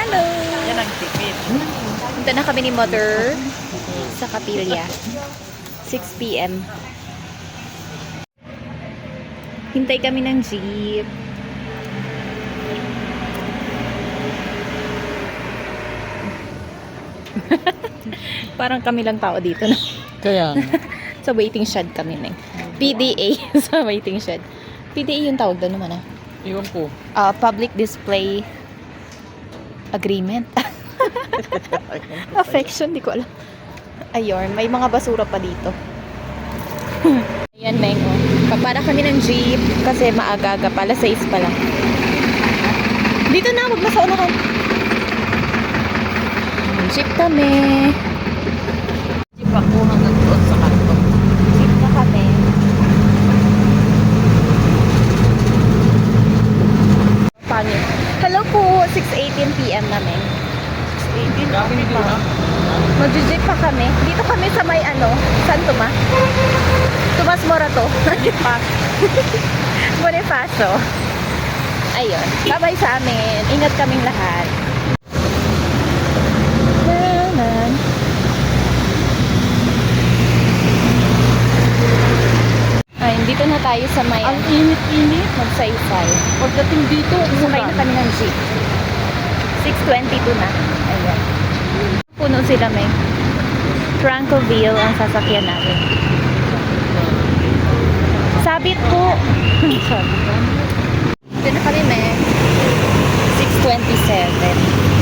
Hello! Yan ang tipid. Punta na kami ni Mother sa Kapilya. 6 p.m. Hintay kami ng jeep. Parang kami lang tao dito na. Kaya, Sa waiting shed kami na. PDA sa waiting shed. PDA yung tawag doon naman ah. iwan ko. Public Display Agreement. Affection, di ko alam. Ayun, may mga basura pa dito. Ayan, Meng. Papada kami ng jeep kasi maaga-aga pala, 6 pa lang. Dito na, wag na sa unahan. Jeep kami. Jeep ako hanggang doon sa kanto. Jeep na kami. Pangit. Hello po, 6:18 p.m. namin. 6:18. Grabe ni Dina. Mag-jeep pa kami. Dito kami sa may San Tomas? Tomas Morato. Bonifacio. Ayun. Bye-bye sa amin. Ingat kaming lahat. Naman. Ayun, dito na tayo sa may Ang init-init. magsaysay. Pagdating dito, Sakay na kami ng jeep. 6:22 na. Ayan. Puno sila, may Francoville ang sasakyan natin. Sabit po. Sabit po. Dito na kami, may 6:27.